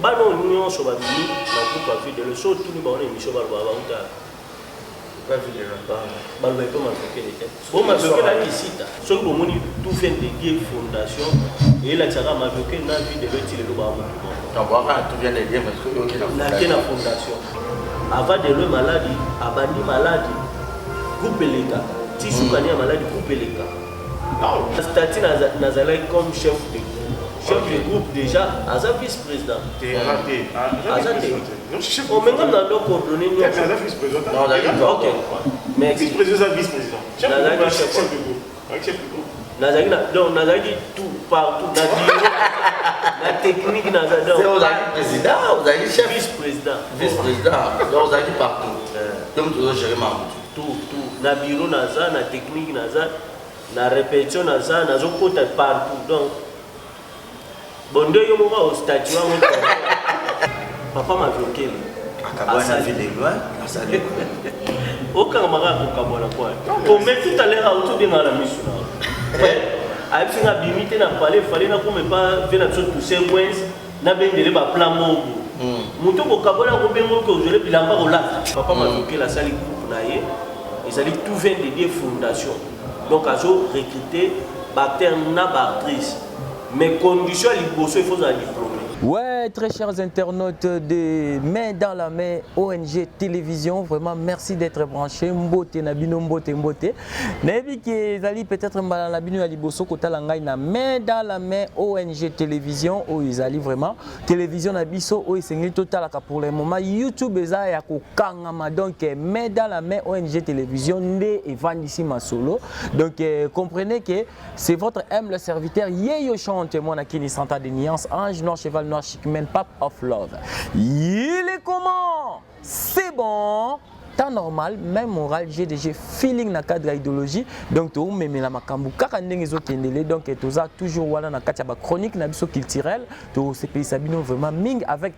bano union so ba bini na groupe vie de le so tout ni ba on émission ba ba uta pas vu les ba ba pe ma fait que bon ma fait que la visite so ko moni tout fait de guerre fondation et la tsara ma fait que na vie de le tile lo ba mo tout vient de dire parce que na fondation avant de le maladie abandi maladie groupe l'État tissu kani maladie groupe l'État Stati Nazalek comme chef de groupe déjà, Aza vice-président. On m'a même dans nos coordonnées. Vice-président. Non, ok. Mais vice-président, vice-président. Chef de groupe. Nazalek tout partout. La technique Nazalek. C'est Ozaki président, Ozaki chef. Vice-président. Vice-président. Donc Ozaki partout. Donc tu dois gérer tout. Na bureau Nazalek, na technique Nazalek. La répétition nazo kota partout donc bon deux yo mo au statut papa m'a bloqué akabana ville loin asale aucun mara ko kabona quoi on met tout à l'heure autour de la mission a finga bimité na parler fallait na comme pas venir sur tous ces points na bendele ba plan mobo muto ko kabona ko bengo ko je le bilamba ko là papa m'a bloqué la salle groupe na ye ils allaient tout vient de des fondations. Donc, à recruter bactère n'abartrice. Mais conditions, il faut un diplôme. Ouais, très chers internautes de Main dans la Main ONG Télévision, vraiment merci d'être branchés. Mbote nabino mbote. Nabi ki zali peut-être mbala nabino ya liboso kota langai na Main dans la Main ONG Télévision o izali vraiment télévision na biso o isengi total ka pour le moment YouTube eza ya ko kangama donc Main dans la Main ONG Télévision ndé evandisi masolo. Donc comprenez que c'est votre humble serviteur Yeyo chante moi na kini Santa de Nuance Ange Noir Cheval Noir Chickman Pape of Love. Il est comment? C'est bon. Temps normal, même moral, GDG, feeling na cadre idéologie. Donc, tu as même la makambu, kaka n'engezo kendele. Donc, tu as toujours wala na katia chronique na biso culturel. Tu as pays Sabino vraiment ming avec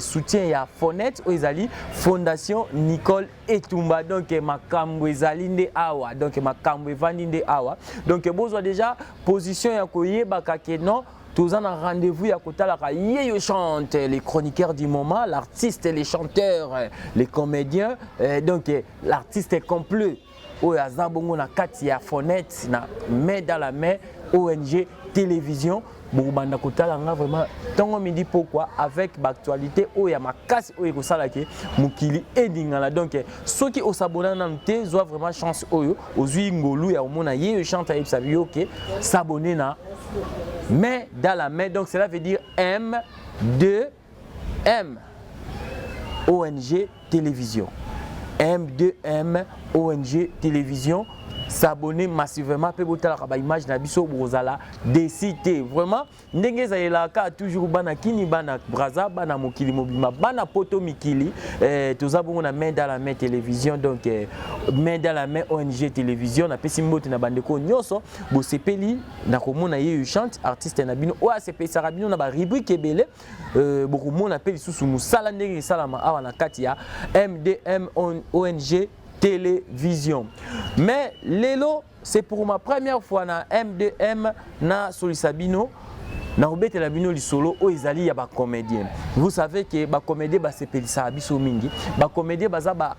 soutien ya Fonette Oizali Fondation Nicole Etumba. Donc, makambu ezali nde awa. Donc, makambu evandi nde awa. Donc, besoin déjà position ya koye bakake non. Tous en rendez-vous à côté la Yeyo chante, les chroniqueurs du moment, l'artiste, les chanteurs, les comédiens. Donc l'artiste est complet. Au Azabongo na Katia Fonette, na Main dans la Main ONG Télévision. Boubanda Kotala vraiment tant me dit pourquoi avec l'actualité où il y a ma casse où il y a que Mukili et Dingala donc ceux qui ont s'abonné dans le ont vraiment chance aux Ngolou et au Mona Yeyo chante à Ipsabi ok s'abonner na Main dans la Main donc cela veut dire M2M ONG Télévision M2M ONG Télévision s'abonner massivement pe botala ka ba image na biso bozala décité vraiment ndenge za ka toujours bana kini bana braza bana mokili mobima bana poto mikili toza bongo na Main dans la Main Télévision donc Main dans la Main ONG Télévision na pesi mbote na bandeko nyoso bo sepeli na komona Yeyo chante artiste na bino o ACP sarabino na ba rubrique ebele boko mona pe lisusu musala ndenge salama awa na kati ya MDM ONG Télévision. Mais Lelo, c'est pour ma première fois na M2M na Solisabino. Na obete la bino li solo o ezali ya ba comédien. Vous savez que ba comédien ba sepelisa biso mingi. Ba comédien baza ba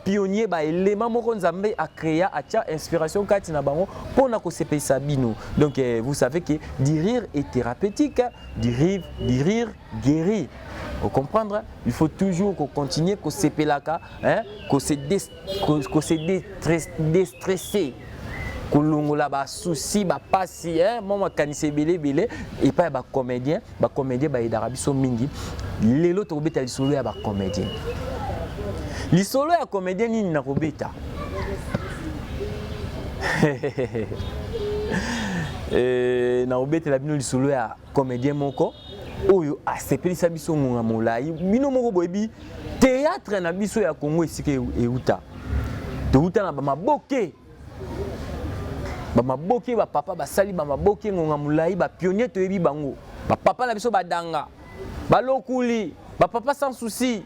pionnier ba élément moko nzambe a créé a tia inspiration kati na bango pona ko sepelisa bino. Donc vous savez que du rire est thérapeutique, du rire guérit. Vous comprenez? Il faut toujours continuer qu'on se pelaka, hein, qu'on se déstresser. Kolongola ba souci ba passi hein mama kanise belé et pas ba comédien ba edara biso mingi lelo to beta li solo ya ba comédien li solo ya comédien nini na kobeta na obeta la bino li solo ya comédien moko oyo asepelisa biso ngonga molai bino moko boyebi théâtre na biso ya Congo esika euta touta na ba maboke ba papa basali ba maboke ngonga mulai ba pionnier to yebi bango ba papa na biso badanga ba lokuli ba papa sans souci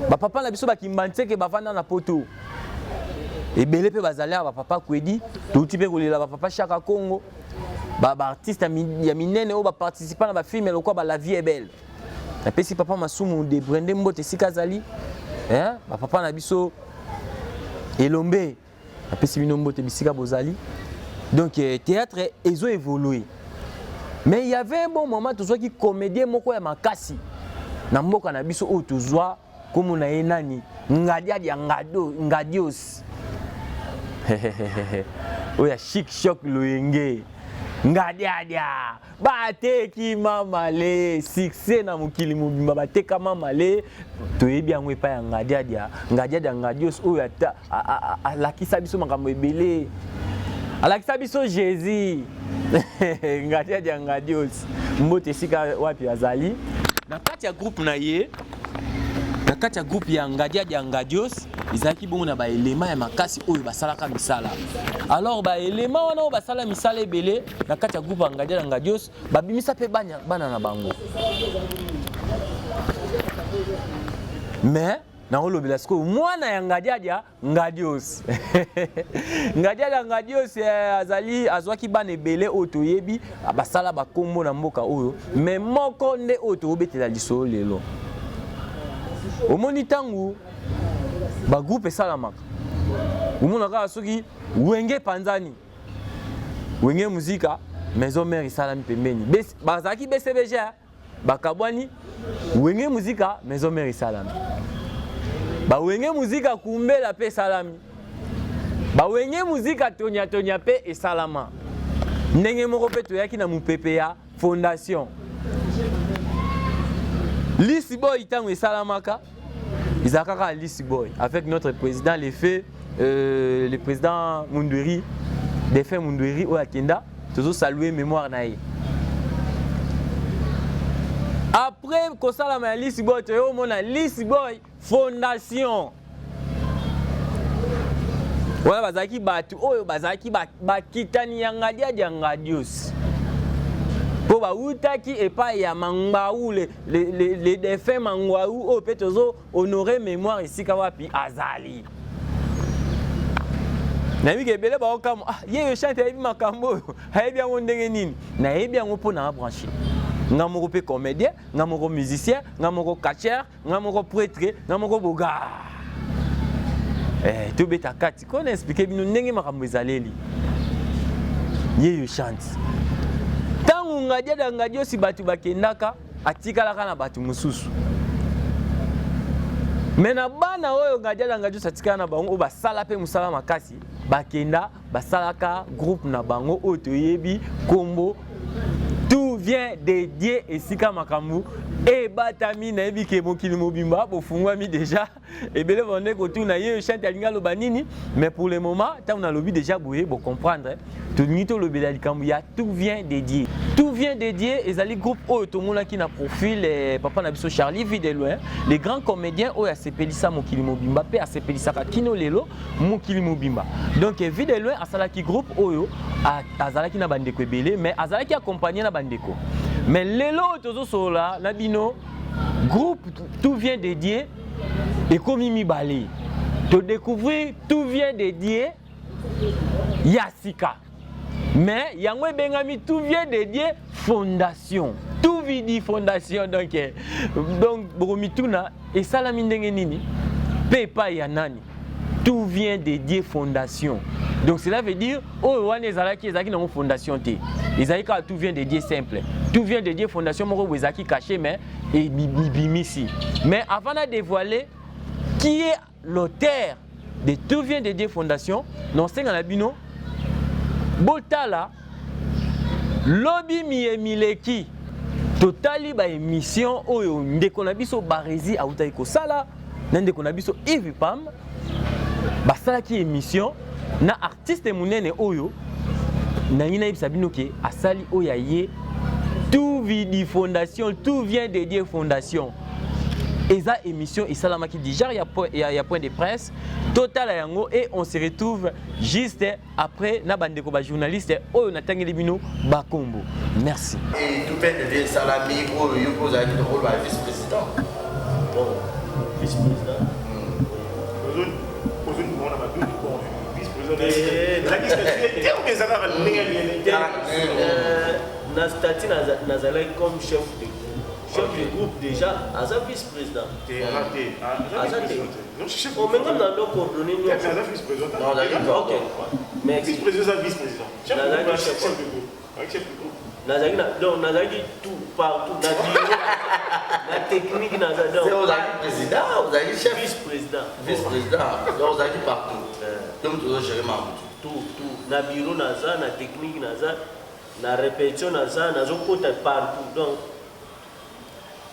ba papa na biso ba kimbanteke bavanda na poto ebele pe bazali ba papa kwedi touti pe kolela ba papa Chaka Congo artiste ya minene o ba participer na ba film lokwa ba La Vie est Belle. Na pesi papa masumu de Brandem Mbote sika zali. Hein? Ba papa na biso Elombe. Na pesi bino Mbote bisika bozali. Donc théâtre ils ont évolué. Mais il y avait un bon moment tout qui comédien moko ya makasi. Na mboka na biso o tozwa comme na enani ngadia dia ngadios. Oya chic choc loyenge. Ngadia bateki mamale succès na mukili mubimba bateka mamale toyebi yango epa ya ngadia ngadios oya alakisa biso makambo ebele alakisa biso Jésus ngadia ngadios Mbote sika wapi azali na kati ya groupe na ye na kati ya groupe ya ngadia ngadios izaki bongo na ba élément ya makasi oyo basalaka misala. Alors ba élément wana basala misala ebele na kati ya groupe ya ngadia ngadios babimisa pe bana na bango. Mais na olobela siko mwana ya ngadia ngadios. Ngadia ngadios azali azwaki bana ebele oyo toyebi basala bakombo na mboka oyo mais moko nde oyo tobetela lisolo lelo. Omoni tangu ba groupe salamaka umuna ka soki wenge panzani wenge muzika maison mère salami pembeni bazaki BCBG bakabwani wenge muzika maison mère salami ba wenge muzika kumbela pe salami ba wenge muzika tonya pe esalama ndenge moko pe toyaki na mupepe ya fondation Lisi Boy tango esalamaka Isakaka Lisi Boy avec notre président le président Mundweri défunt Mundweri au Akenda toujours saluer mémoire naïe. Après kosalama Lisi Boy toyo mona Lisi Boy fondation wala bazaki batu oyo bazaki bakitani ya ngadia ngadios po ba utaki epa ya Mangbaou les défunts Mangbaou o petozo honorer mémoire ici kawapi azali na mi ke bele ba okam ye chante ebi makambo hayebi yango ndenge nini na yebi yango po na brancher nga moko pe comédien nga moko musicien nga moko catcheur nga moko prêtre nga moko boga to beta kati ko na expliquer bino ndenge makambo ezaleli ye chante tangu ngadia ngadio si batu bakendaka atikalaka na batu mususu mena bana oyo ngadia ngadio satikana na bango basala pe musala makasi bakenda basalaka groupe na bango oyo toyebi kombo tout vient de Dieu et sika makambu et batami na yebi ke mokili mobimba bofungwami déjà et bele bonne ko tout na ye chante alinga lo banini mais pour le moment tant on a lobby déjà boye bo comprendre tout nito lo bela likambu ya tout vient de Dieu. Tout vient de Dieu et zali groupe oyo to mona ki na profil papa na biso Charlie Vie de loin les grands comédiens oyo a sepelisa mokili mobimba pe a sepelisa ka kino lelo mokili mobimba donc Vie de loin asalaki groupe oyo azalaki na bandeko ebele mais azalaki accompagné na bandeko mais lelo tozo sola na bino groupe tout vient de Dieu et comme mibale to découvrir tout vient de Dieu Yasika mais yango bengami tout vient de Dieu fondation tout vidi fondation donc bomituna et salami ndenge nini pepa ya nani tout vient de Dieu fondation donc cela veut dire oh wana ezalaki na fondation te ezalaki ka tout vient de Dieu simple tout vient de Dieu fondation moko ezalaki caché mais et bimisi mais avant de dévoiler qui est l'auteur de tout vient de Dieu fondation non c'est ngana bino botala lobi mileki totali ba émission oyo ndeko na biso barezi autaki kosala na ndeko na biso Yves Pam basalaki émission na artiste munene oyo na ngina yebisa bino ke asali oya ye tout vidi fondation tout vient de Dieu fondation eza émission esalamaki déjà il y a point de presse total yango et on se retrouve juste après na bandeko ba journaliste oyo natangeli bino bakombo merci et tout vient de Dieu salami oyo yo pose avec le rôle de vice-président vice-président Aujourd'hui, on a vice-président na statut nazalaki comme chef de groupe déjà aza vice-président omenga na ndo coordonné nazalaki tout partout na bureau na technique vous avez président, vous avez chef vice-président donc vous avez partout donc tu dois gérer tout na bureau naza na technique naza na répétition naza nazokota partout donc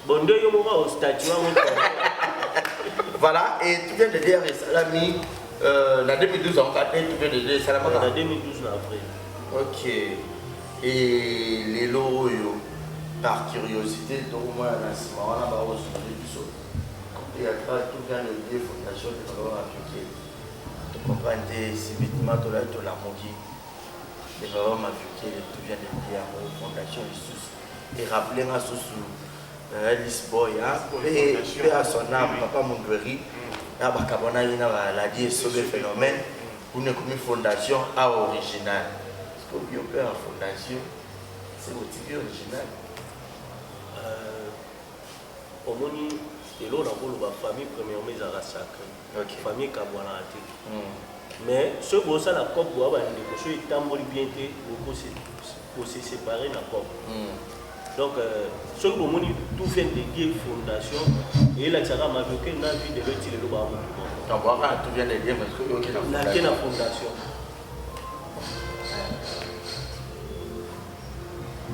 bon deux yo moko au statut voilà et tu viens de dire Salami en 2012 en fait tu viens de dire Salami en 2012 en avril. Ok. Et les lots par curiosité donc moi dans ce moment là bah aujourd'hui du saut et après tout vient de dire fondation de Baba Mafioké tu comprends c'est vêtements de la mogi de Baba Mafioké tout vient de dire fondation et rappeler ma sous Alice Boy et à son âme papa Mongweri na bakabona ina la dit sauver phénomène pour une fondation à original parce que bien en fondation c'est le type original au moni et l'autre la famille premièrement ils ont sacré famille kabwana ate mais ce beau ça la cop bois ba ndeko so itamboli bien te pour se séparer la cop donc ce que vous tout fait de guerre fondation et là ça m'a vu que na vie de l'autre le ba donc voilà tout vient de dire parce que OK la fondation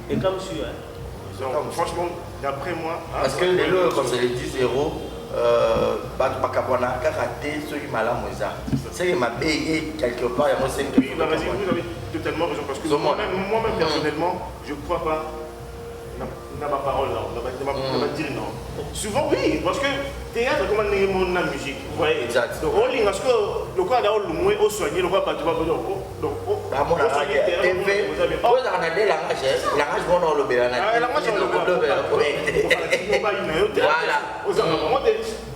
et comme si donc, franchement d'après moi parce que les lots comme c'est les 10 euros pas kabwana karaté ceux qui malament ça c'est m'a payé quelque part et moi c'est oui, vous avez totalement raison parce que moi-même personnellement je crois pas dans ma parole là, on va dire non. Souvent oui, parce que théâtre comme on est mon musique, vous voyez. Exact. Donc on lit parce que le quoi là le moins au soigner, le quoi pas tu vas donc à mon avis TV vous avez des langage bon dans le bénin. Langage dans le voilà.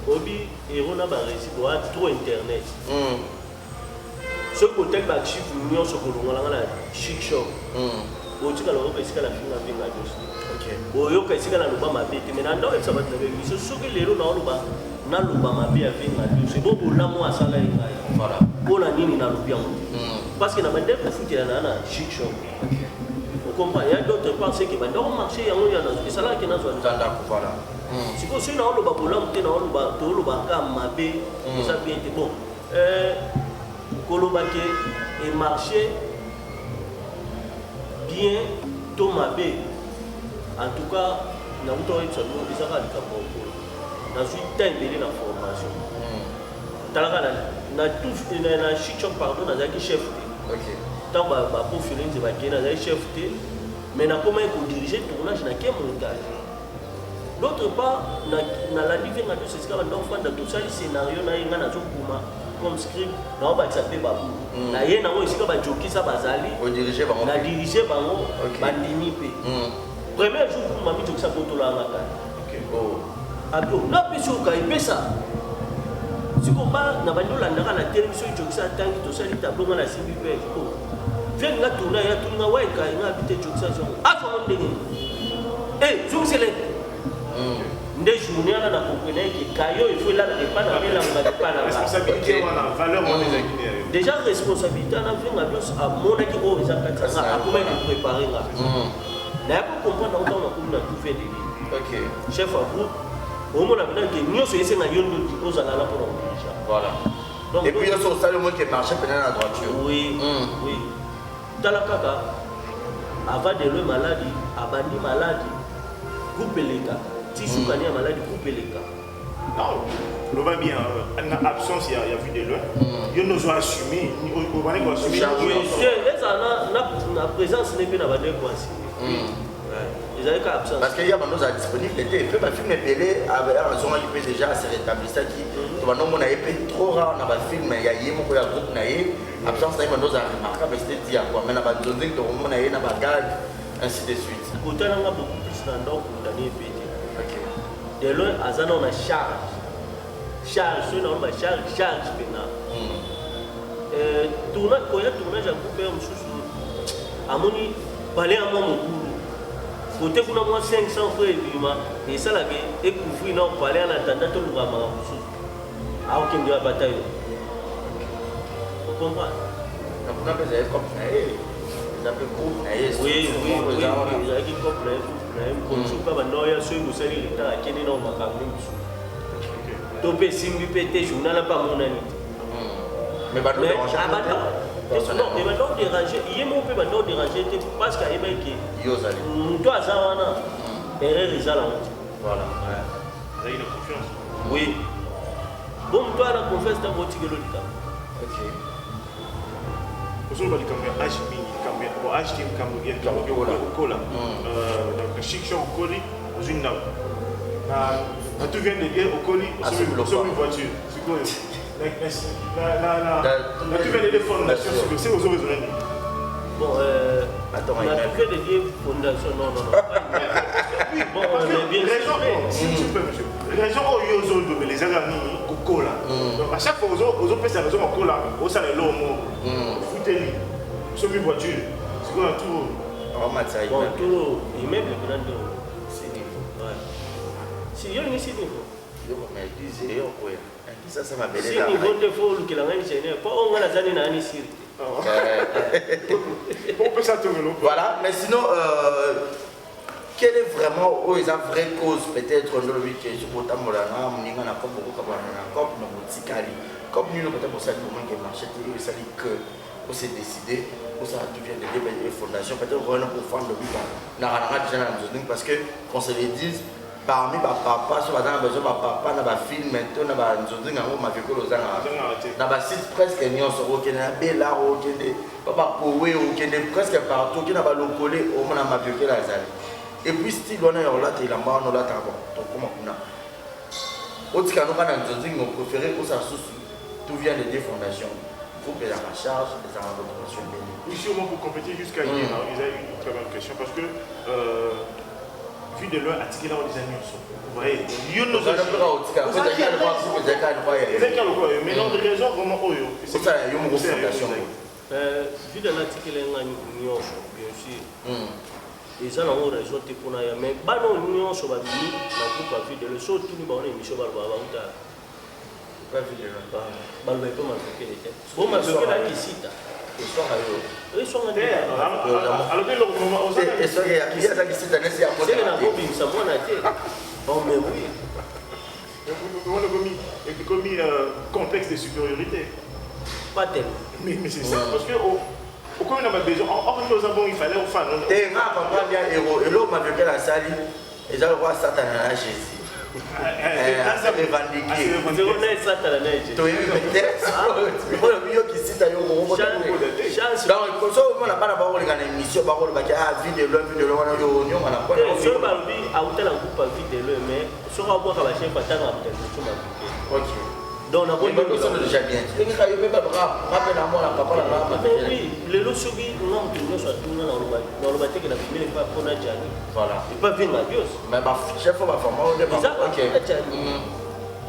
Obi et on a ba réussi doit trop internet. Ce côté ba chiffre million ce que l'on a la chic shop. Otika lo ko esika la finga vinga dosi. Boyo ka esika la loba mabe te mena ndo esa ba tebe biso soki lelo na loba mabe ya vinga dosi bo bolamu asala ngai. Voilà. Bona nini na lobia mo. Parce que na bande ko futira na chic shop. On comprend il y a d'autres pensées que bande on marché yango ya na ça là qui na zo tanda ko voilà. Si ko si na loba bolamu te na loba to loba ka mabe ça bien te bon. Koloba ke et marché bien Tomabé. En tout cas, nous avons eu ça nous déjà à l'école. Dans une telle de la formation. Na tout na chichon pardon na zaki chef. OK. Tant ba pour finir c'est ba na zaki chef mais na comment qu'on diriger tournage na quel montage. D'autre part na la livre na c'est ça dans fond de tout ça scénario na inga na zo kuma comme script na ba tsape babu. Na ye na wo isika ba jokisa bazali. Au diriger bango. Na diriger bango bandimi pe. Premier jour pour mami jokisa botola ngaka. OK. Oh. Ado na peso ka ipesa. Siko ba na bando landaka na télévision jokisa tangi to sali tableau na simbi pe ko. Vient nga tourna ya tourna wa ka nga bité jokisa zo. Afa ndenge. Jokisa le. Nde journée na comprendre que kayo il faut là pas na mela ngaka pas na responsabilité wana valeur on les Guinéens. Déjà responsabilité na vinga bios a monaki o ezaka tsanga a comment préparer nga. Na pour comprendre autant na tout fait de lui. OK. Chef à groupe au moins na que nyoso ese na yondo ozala la pour déjà. Voilà. Donc et puis il y a ce stade qui marchait pendant la droiture. Oui. Oui. Dans la kaka avant de le maladie, abandi maladie. Groupe Eleka. Si vous avez une maladie, coupez les cas. Non, on va bien. En absence, il y a vu de loin. Il nous a assumé. On va assumer. La présence n'est pas dans la ils avaient qu'à absence. Parce qu'il y a nos disponibilité. Il peut pas filmer Pelé avec un son qui peut déjà se rétablir. Ça qui, maintenant, on a été trop rare dans le film. Il y a eu un groupe naïf. Absence, il y a nos remarquables. C'était dit à quoi. Mais dans la zone de on a eu un bagage, ainsi de suite. Côté là, on a beaucoup plus d'endroits pour donner pété. De loin, à on a charge. Charge, on a charge maintenant. tournage ya groupe ya mosusu amoni bale ya mwa mokulu kote kuna mwa 500 fo ebima esalaka ekouvri na opale ya na tanda toluka makambo mosusu aokende ya bataille okomprendre nakuna mpe ezali cope na ye eza mpe groupe na ye ezalaki cope na ye mokonsuka bandoya soki bosali leta akende na makambo mosusu to mpe esimbi mpe te journal mpe amonani te mais bando déranger ye moko mpe bando déranger te parce que ayebaki moto aza wana erreur ezala ngo te Il a une confiance. oui bon moto ana confiance ntango otikelo likambo Osoba likambo ya HB likambo ya bo HT likambo ya likambo ya kola donc chic shop okoli ozwi ndako na tout vient de dire okoli osomi voiture sikoyo na tout vient de dire fondation sikoyo c'est ozo raisonner nini bon attends on a tout fait de dire fondation non oui bon bien raison si tu peux monsieur raison oyo ozolobe les aga nini kokola donc à chaque fois ozopesa raison kokola osala elomo futeli somi voiture sikoyo tout bon tout immeuble grand si yo ni si niveau si niveau nde fo olukela ngai ingénieur po onga nazali na ani siri voilà mais sinon quelle est vraiment la vraie cause peut-être dans le week-end je peux t'amolana moninga na comme beaucoup kabana na comme na motikali comme nous peut-être pour ça comment que marché et ça dit que on s'est décidé pour ça tout vient de des fondations peut-être vraiment pour faire le but na déjà dans parce que qu'on se le dise parmi ma papa sur la besoin ma papa na ba film maintenant na ba nzonzi ngango mavekolo zanga na ba site presque nyonso okende na bela okende papa kowe okende presque partout okende na ba lokole au mona mavekelo azali et puis style on a yo là il a marre no là ta bon to koma kuna otika no kana nzonzi ngo préféré pour ça sous tout vient de des fondations faut payer la charge des amortissements béni ici au moins pour compléter jusqu'à hier ils avaient une très bonne question parce que vu de loin attiquer là des amis vous voyez il nous a mais non de raison vraiment oyo c'est ça yo mo fondation vu de l'article là nyonso bien sûr eza nango raison te mpona ya mais bano nyonso babimi na groupe ya video so tuni baona émission baloba bauta baloba epe mavekele te bo mavekele akisita nakobimisa mwana te mais oui on a commis complexe de supériorité pas tellement mais c'est ça parce que au cours on a besoin or nous avons il fallait au fan et nga papa bien héros et l'homme avec la salle et ça le roi Satan à Jésus ça revendiqué to yi peut-être yo qui cite yo ko chance donc so on a pas ba ko ngana émission ba ko ba ka vidéo wana yo nyo ngana ko so ba bi autela groupe vidéo mais so ka bo ka ba chef patanga peut-être so ba OK donc on a besoin de déjà bien et ka yo ba ba rappel à moi la papa la oui le lo sobi non tout so tuna na lo ba te que la famille pas pour na jani voilà il pas venir adios mais ba chef va former on est OK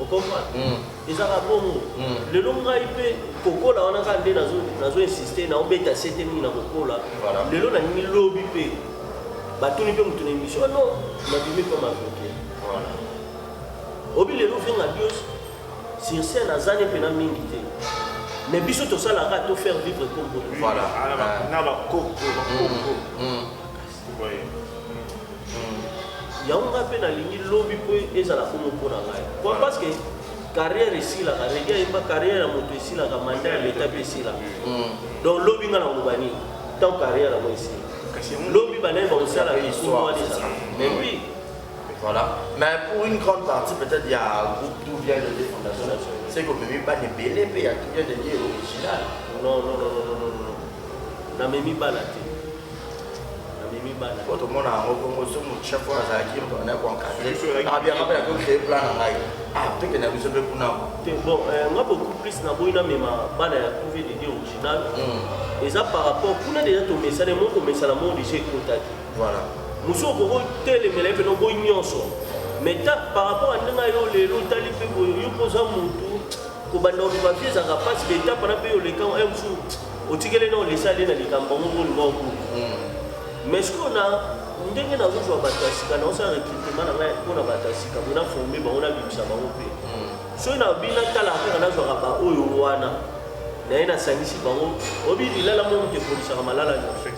okomprendre ezaka bongo lelo ngai mpe kokola wana ka nde nazo insiste na obeta sete mingi na kokola lelo naningi lobi mpe batuni mpe moto na émission non nabimi mpe mavoke obi lelo venga bios sur scène azani mpe na mingi te mais biso tosalaka to faire vivre comme boto voilà na bakoko yango nga mpe nalingi lobi mpo ezala komo mpona ngai parce que carrière esilaka regi ayeba carrière ya moto esilaka manda ya leta mpe esilaka donc lobi nga na koloba nini tant carrière yango esila lobi banaye bakosala histoire ezala mais oui voilà mais pour une grande partie peut-être il y a un groupe tout vient de des fondations c'est comme même pas de belé mais il y a tout vient de lié original non namemi bana te tout le monde a reconnu chaque fois qui on a encadré bien rappelé que créer plan peut-être que na biso pe kuna bon nga beaucoup plus na boina mema bana ya trouver des original eza par rapport kuna déjà to message mon ko message mon déjà contact voilà muso ko telemela pe no boy nyonso mais par rapport à ndinga yo lelo tali pe yo poza mutu kobanda oluka vie ezalaka mpasi baetape wana mpe oleka mosu otikele na olesa ale na likambo yango olinga okulu mais sikoyo na ndenge nazozwa bato ya sika naosala recrutement na ngai mpona bato ya sika bona forme bango nabimisa bango mpe soki na bina tala kaka nazwaka baoyo wana naye nasangisi bango obi lilala mo moto ekolisaka malala nyonso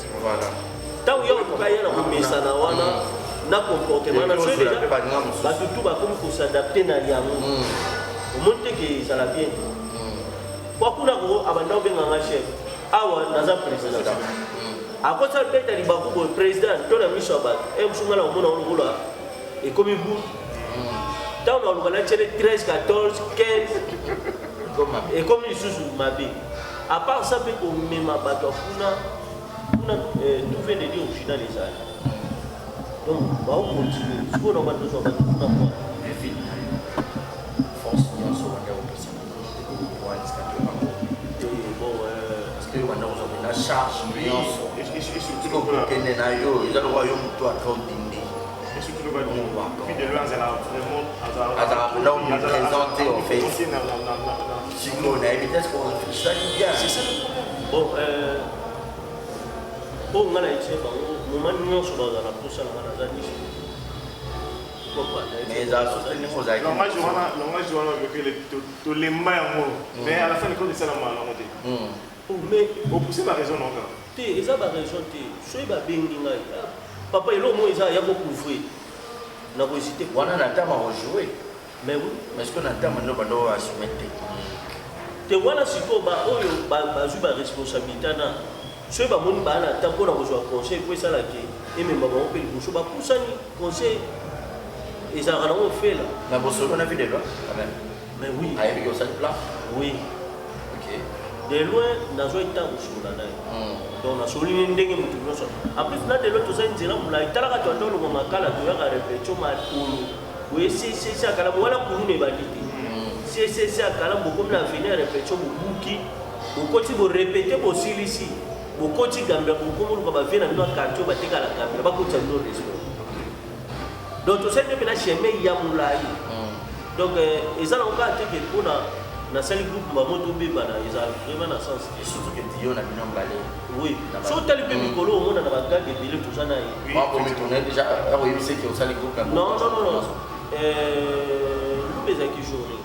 ntango ya otoka ye na komesana wana na comportement na soki deja bato tu bakomi kosadapte na yango omoni teke ezala bien te kwa kuna koko abanda obenganga chef awa naza président akosa beta libaku boye président to na miso ya bato mosunga na omona olokola ekomi bu ntango na oluka na tiele 13 14 15 ekomi lisusu mabe apart ça mpe komema bato akuna trouve de dire original ezali donc baokontinue sikoyo na bandozwa bato kuna mwa force nyonso wanda opesana parce que wanda ozomena charge nyonso okokende na yo eza lokwa yo moto atra odinde azalaka na omiprésente en fait sikoyo nayebi te ceque réfléchissaki bien bon oyo nga na etie bango moma nyonso bazala posala nga naza niso mais ezala sostene ozalaki langage wana tolemba yango mais à la fin ekode esala malamu te mais opousse baraison nanga te eza baraison te soki babengi ngai papa eloko mo eza ya kocouvrir na kohésite wana na ntama kojoue mais oui mais ceque na ntama ndo bando assume technique te wana sikoyo oyo bazwi baresponsabilité na soki bamoni baa na ntan mpona kozwa conseil po esalaki ememba bango mpe liboso bapusani conseil ezalaka nango ofela na bosolo na vie de loin quand même mais oui ayebiki osali plan oui ok de loin nazwa ntango solola na ye donc nasololi ndenge motu nyonso en plus na de loin tozali nzela molai talaka to ata olongo makala toyaka repetio makolo boye sesesi akala wana kuluna ebandi te sesesi akala bokomi na veni ya repetio bobuki bokoti borepete bosilisi bokoti gambia bokomoluka bavie na bino akartio batekala gambia bakotisa bino respect donc tosali nde mpena chemin ya molai donc eza nango kaka teke mpona nasali groupe bango tobebana eza vraiment na sens et surtout que dio na bino mbale oui so otali mpe mikolo omona na bagage ebele toza na ye wakomitourne déjà akoyebiseki osali groupe na non groupe ezalaki journée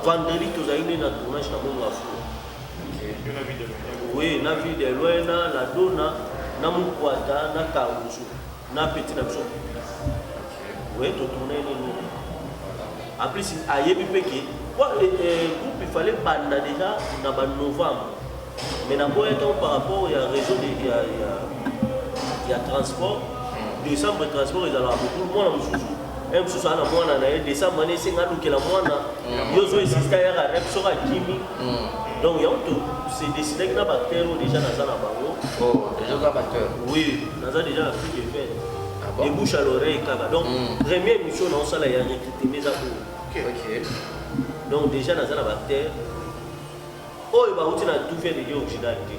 vendredi tozali nde na tournage na bongo afro oui na vie de loin na ladona na mokwata na kangusu na peti na biso oui totourne nini en plus ayebi mpe ke groupe il fallait banda déjà na novembre mais nakoyaka par rapport ya réseau ya transport décembre transport ezalaka beaucoup mwana mosusu mosusu ana mwana na ye décembre ane esenga alukela mwana yo ozoesista yaka rep soki akimi donc yango se décidaki na bacteur oyo déjà naza na bango déjà oza bacteur oui naza déjà na plus de 20 de bouche à l'oreille kaka donc première émission naosala ya recrutement eza boye donc déjà naza na bacteur oyo bauti na tout faire de lieu original te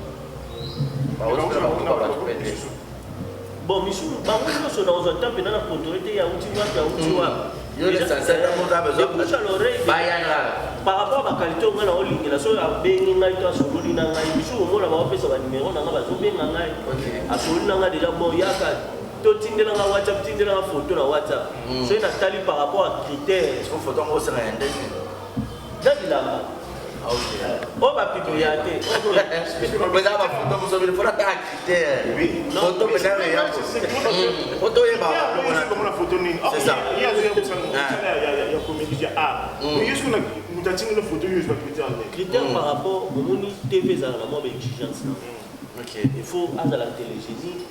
bon misusu bango nyonso naozwa ntan mpena na controle te yauti wapi yauti wapi l'oreille par rapport à bakalite onga na olingela soki abengi ngai to asololi na ngai misusu omona baopesa banimero na ngai bazobenga ngai asololi na ngai déjà bon yaka totindelanga whatsapp tindelanga photo na whatsapp soki natali par rapport à critère photo yango osala ya ndenge na bilanga oyo bapiblia te eza bafoto mosomi fona kaka critère foto pena yango foto oyebaka komona foto nini ya comédie ya art mais est-ce que moto atingela foto oyo ezwa critère ndenge critère par rapport omoni tv ezalaka na mwa baexigence na il faut azala télégénie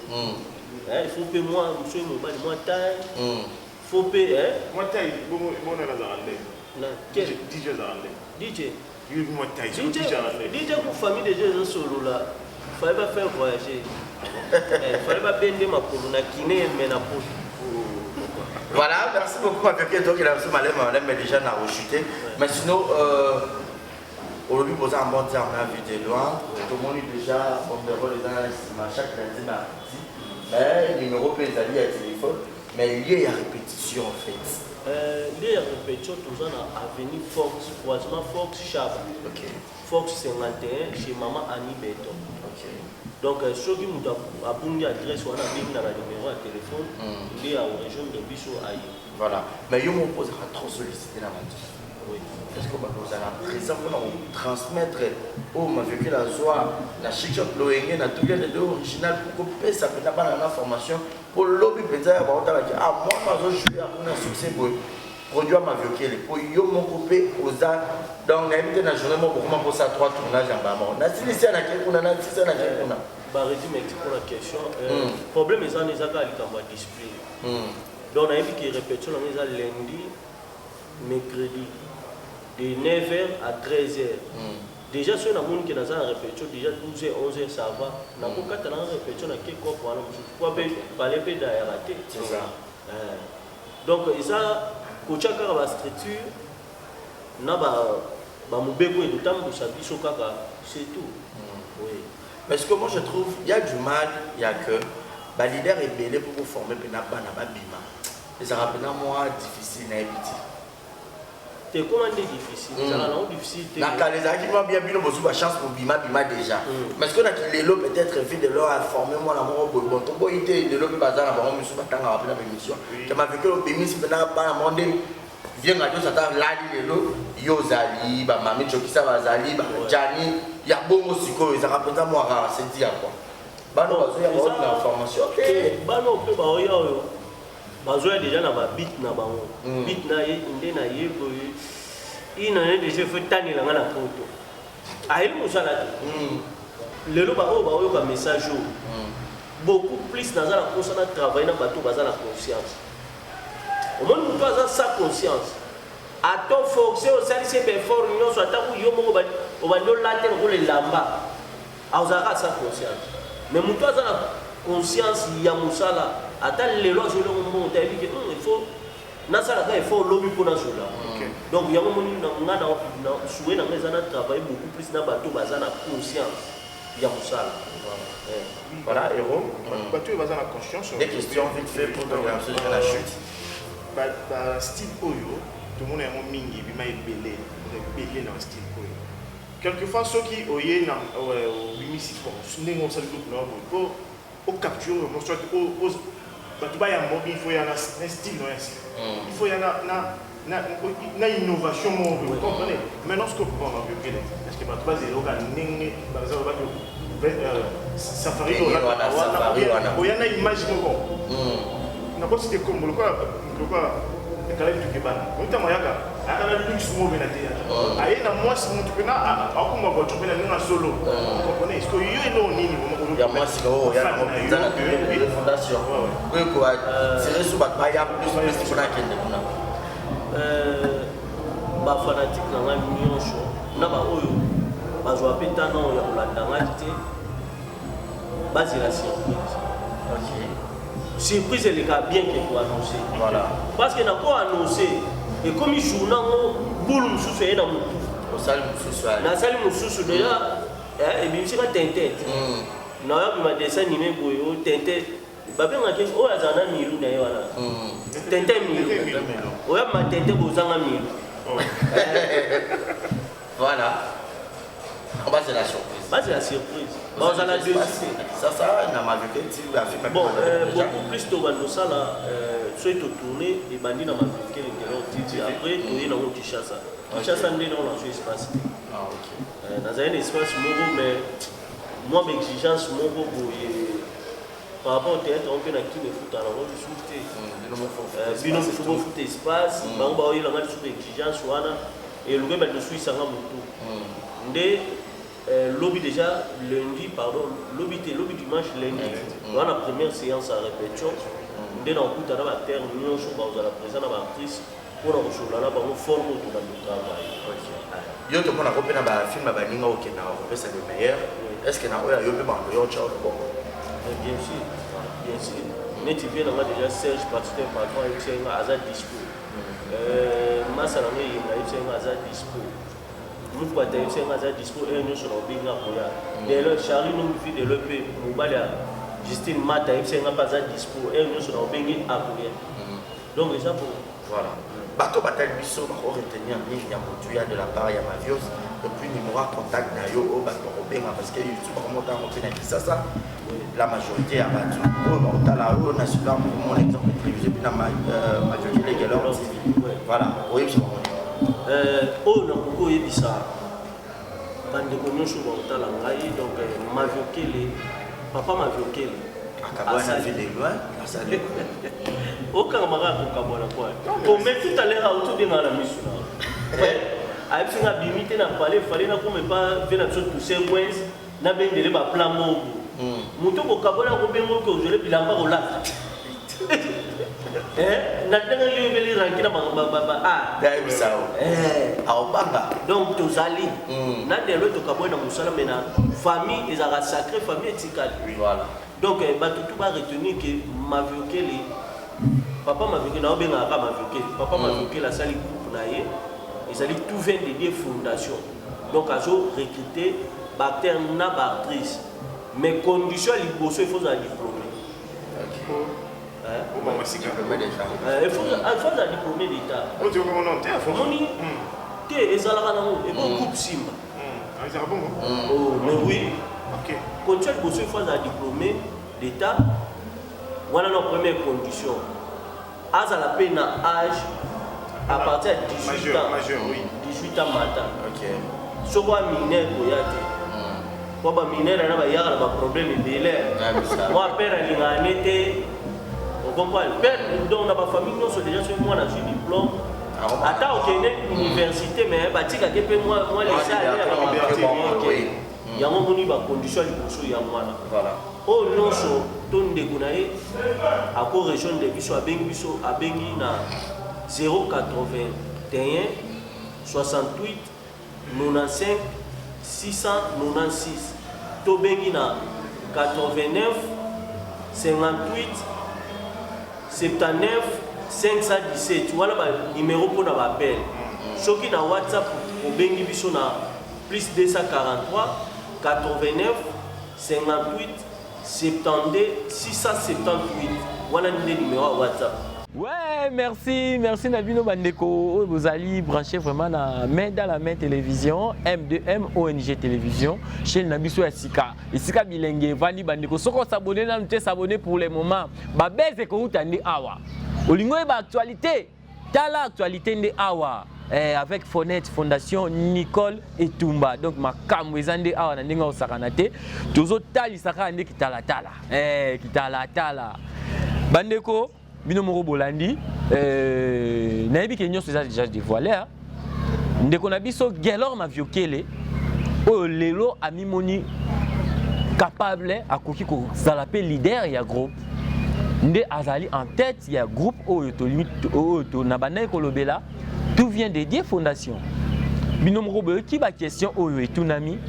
il faut mpe mwa mosu mobali mwa taille faut mpe mwa taille bona nazala ndenge dj azala ndenge dj DJ pour famille de Dieu solo là. Il fallait pas faire voyager. Il fallait pas bender ma poule na kiné mais na poule. Voilà, merci beaucoup avec donc il a reçu malem mais déjà na rechuté. Mais sinon aujourd'hui vous avez un bon temps on a vu de loin. Tout le monde déjà on verra les gens chaque lundi mardi. Mais numéro peut aller à téléphone. Mais lié à répétition en fait. Lié à répétition, tout ça a avenue Fox, croisement Fox Chab. Ok. Fox 51 chez maman Annie Béton. Ok. Donc, ceux qui ont une adresse ou un numéro de téléphone, il est à la région de Bissau. Voilà. Mais je me pose à trop solliciter la main. Oui. Est-ce que vous avez présent pour transmettre ma vécu la joie, la chic loyenne, la tout bien de original pour que ça peut avoir l'information pour lobby peut-être avoir ah moi je suis à un succès pour produire ma vécu pour yo mon copain aux arts dans la journée moi beaucoup pour ça 3 tournages en bas on a si c'est à quel on a si c'est à quel on a résume pour la question problème est ça les aga à display donc on a vu qu'il répétition on est lundi mercredi de 9h à 13h. Déjà, si on a monde qui est dans une répétition, déjà 12h, 11h, ça va. On a beaucoup de répétition, on a quelques fois, on a parler de la tête. C'est ça. Donc, ça, quand tu as la structure, on a mon bébé et d'autant que ça c'est tout. Oui. Parce que moi, je trouve il y a du mal, il y a que les leaders est belé pour vous former, puis n'a pas bima. Et ça rappelle moi difficile à éviter. C'est comment difficile. Ça rend difficile. Les arguments bien bien beaucoup de chance pour bima déjà. Parce que les lots peut-être fait de leur informer moi la mort bon ton boy était de l'eau bazar na bango musu batanga rappeler la émission. Que m'a vécu le bémis si maintenant pas monde vient radio ça t'a là les lots yo zali ba mami chokisa bazali ba jani ya bongo siko ça rappelle moi rare c'est dire quoi. Ba no bazo ya ba l'information. OK. Ba no pe ba yo bazoya déjà na ba bit na bango bit na ye inde na ye ko ina ne déjà fait tani la ngana poto ayi musala lelo ba o ka message beaucoup plus dans la conscience travailler na bato baza la conscience au monde muto aza sa conscience à ton forcer au service be fort union soit ta yo mo ba o ba ndo later ko le lamba azara sa conscience mais muto aza la conscience ya musala attends les lois sur le monde il faut il faut lobby pour nous donc il y a un moment souhait dans les années travailler beaucoup plus dans bateau bazar la conscience il y a ça voilà héros bateau bazar la conscience des questions vite fait pour la chute style oyo tout le monde est un mingi bima belé dans le style oyo quelquefois ceux qui oyé na bimisi pour nengo ça pour au capture mon soit au il faut y avoir un style il faut y avoir une innovation vous comprenez maintenant ce que vous pouvez parce que tu vas dire safari il y a une image n'a pas cité comme le quoi kalem tu kebana muta moyaka akana luxe mo benate aye na moi si mutu pena akuma voiture pena na solo vous comprenez est-ce que yo eno nini il y a moi si go ya na fondation oui quoi c'est sur ba ya plus pour la kende kuna ba fanatique na ngai nyonso na ba oyo bazwa peta no ya kolanda te base la surprise. OK. Surprise elle est bien qu'il faut annoncer. Voilà. Parce qu'il n'a pas annoncé et comme il joue dans boule mususu est dans mon tout. Au salle mususu. Na salle mususu déjà et bien c'est pas tinté. Na ya ma dessin animé boyo tinté. Ba bien ngaki o azana milu na yo wana. Tinté milu. O ya ma tinté bozanga milu. Voilà. On va c'est la surprise. C'est la surprise. Bon, ça la deuxième. Ça, n'a pas vu que bon, beaucoup plus de ça là, soit tu tournes et bandit dans ma vie, après tu es dans mon Kinshasa. Kinshasa, on est dans un espace. Ah, ok. Dans un espace, mais moi, mes exigences, par rapport au théâtre, on peut qui me fout à la route, bino faut foot espace, bango il a mal sur exigence et le gars de suisse ça va moto. Lobby déjà lundi, pardon, lobby dimanche lundi. Dans la première séance à répétition, on est dans le la terre, nous sommes à la présence de l'actrice pour la recevoir là, on forme autour de notre travail. Yo to mona kopena ba film ba ninga okena ko pesa le meilleur. Est-ce que na oya yo pe ba yo cha ko? Bien sûr. Bien sûr. Mais tu viens là déjà Serge Pasteur patron et c'est un hasard dispo. Masalame il a eu un hasard dispo. Nous quoi c'est un hasard dispo et nous sur binga koya. Dès le Charlie nous fit de l'EP Mobala Justine Mata c'est un pas dispo et nous sommes bengi à courir donc ça pour voilà bato batal biso ba retenir ligne ya motuya de la part ya Mavios et puis numéro contact na yo o bato robenga parce que YouTube comment ta repena ça la majorité à bato o ba otala o na super mon exemple télévisé puis na majorité les galères voilà oui c'est bon oh na ko yebisa bande ko nyosho ba otala ngai donc Maviokele papa Maviokele akabana vile loin asale aucun camarade pour Kabola quoi. Pour mettre tout à l'heure autour de la mission. Avec ce qu'on a limité dans le palais, il fallait pas faire la chose pour ces coins, n'a bien de la plan mot. Mouton pour Kabola, on peut dire que je l'ai bilan par là. N'a pas eu de rentrer dans ah, d'ailleurs ça. Aobanga. Donc tous ali. N'a pas eu de Kabola dans Moussala mais na famille, ils ont sacré famille etikal. Voilà. Donc tout va retenir que Maviokele papa Maviokele na obenga ka Maviokele papa Maviokele la sali groupe na ye ils allaient tout vient de fondation donc azo recruter bactère na actrice mais condition liboso il faut un diplômé il faut un diplômé d'état on dit comment on t'es moni te ezalaka na mo et bon groupe simba c'est bon oh mais oui OK condition liboso il faut un diplômé d'état voilà nos premières conditions. À la peine âge à partir de 18 ans. Majeur, oui. 18 ans matin. OK. Si on a mineur, on a mineur, on a un problème de délai. Moi, père, il a un été. On comprend. Père, donc, on a ma famille, nous sommes déjà sur moi, on a un diplôme. Attends, on est à l'université, mais moi, les salles, il y a un condition de voilà. Oh non, ton dégonaï à quoi région de Bisso à Bengi na 081 68 95 696 to Bengi na 89 58 79 517 voilà le numéro pour nous appeler. Ce qui na WhatsApp au Bengi Bisso na plus 243 89 58 72 678. Voilà le numéro WhatsApp. Ouais, merci Nabino Bandeko. Vous allez brancher vraiment dans la main télévision, M2M ONG télévision, chez Nabiso Sika. Sika Bilengue, Vani Bandeko. Si vous s'abonnez, vous s'abonner pour le moment. Babé, c'est que vous avez awa. Au lingo, il y a actualité. Tala actualité de awa. Avec Fondation Nicole et Tumba. Donc, ma kamwezande awa na ndinga osakanate. Tozo tali sakane kitala tala. Kitala tala. Bandeko, bino moro bolandi. Nayebi ke nyonso déjà dévoilé. Ndeko na biso Gelor Maviokele. O lelo amimoni capable akoki ko zalape leader ya groupe. Nde azali en tête ya groupe o na bana kolobela. Tout vient de Dieu Fondation. Binom Robe qui ba question oyo et tunami,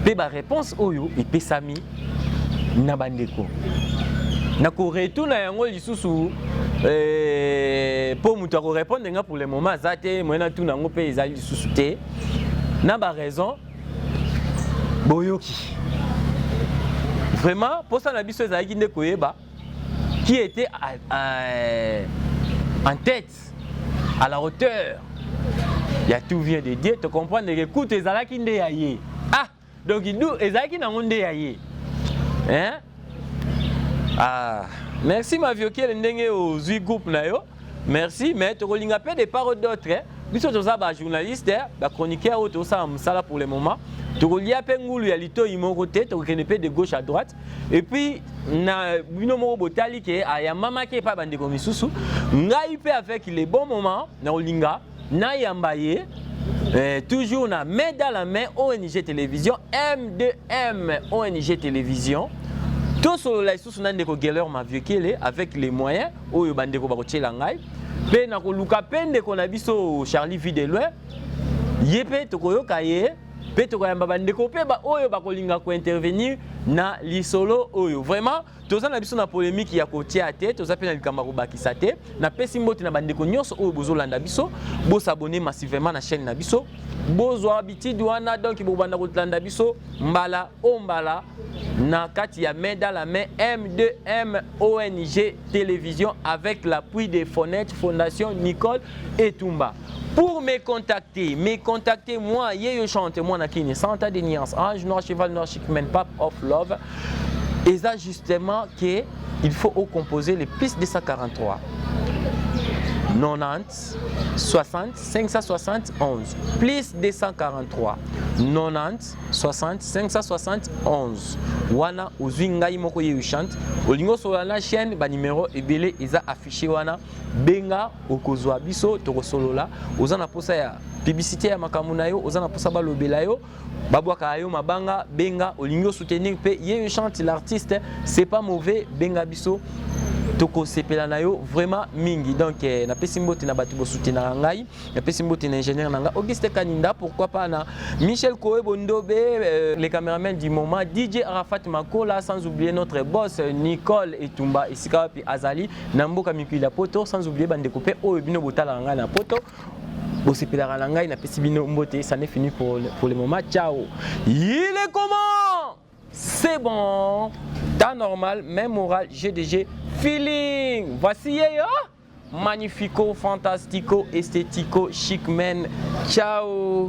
pe ba réponse oyo et pe sami na bandeko. Na ko retourna yango lisusu pour mutu ko répondre nga pour le moment zate moyena tuna ngo pe ezali lisusu te. Na ba raison boyoki. Vraiment pour ça na biso ezali kinde koyeba qui était en tête à la hauteur. Il y a tout vient de Dieu, tu comprends que écoute ezalaki nde yaye. Ah, donc il nous ezalaki na nde yaye. Hein? Ah, merci Maviokele ndenge ozui groupe na yo. Merci, mais tu kolinga pe des paroles d'autres. Biso toza ba journaliste, ba chroniqueur auto ça msala pour le moment. Tu kolia pe ngulu ya lito imoko te, tu kene pe de gauche à droite. Et puis na bino mo botali ke aya mama ke pa bande ko misusu. Ngai pe avec les bons moments na olinga. Na yambaye, toujours na main dans la main ONG Télévision, M2M ONG Télévision. Tout sur la sous nan deko Gelor Maviokele avec les moyens oyo bandeko bakotela ngai. Pe na ko luka pende ko na biso Charlie Videloin. Yepe to koyoka ye, pe to koyamba bandeko pe ba oyo bakolinga ko intervenir na lisolo oyo. Vraiment, toza na biso na polémique ya kotia ate, toza pe na likambo bakisa te. Na pesi mbote na bandeko nyonso oyo bozolanda biso, bo s'abonner massivement na chaîne na biso. Bozwa habitude wana donc bo banda kolanda biso mbala ombala na kati ya main dans la main M2M ONG Télévision avec l'appui des Fonettes Fondation Nicole Etumba. Pour me contacter moi, Yeyo Chante, moi Nakini, Santa de Nuance, Ange Noir, Cheval Noir, Chic-Men, Pape of Love. Et ça justement qu'il faut composer les pistes de 143. 90 60 571 plus 243 90 60 571 wana uzwi ngai moko Yeyo Chante olingo sur la chaîne ba numéro ebele eza affiché wana benga okozwa biso tokosolola oza na posa ya publicité ya makambo na yo oza na posa balobela yo babwaka yo mabanga benga olingo soutenir pe Yeyo Chante l'artiste c'est pas mauvais benga biso toko sepela na yo vraiment mingi donc na pesi mbote na batu bo soutenir ngai na pesi mbote na ingénieur nanga Auguste Kaninda pourquoi pas na Michel Koé Bondobe les caméramans du moment DJ Arafat Makola sans oublier notre boss Nicole Etumba Isika puis Azali na mboka mikila poto sans oublier bande coupé oyo bino botala ngai na poto bo sepela na ngai na pesi bino mbote ça n'est fini pour le moment ciao. Il est comment? C'est bon, temps normal, même moral, GDG, feeling. Voici Yeyo, magnifico, fantastico, esthético, chic man. Ciao.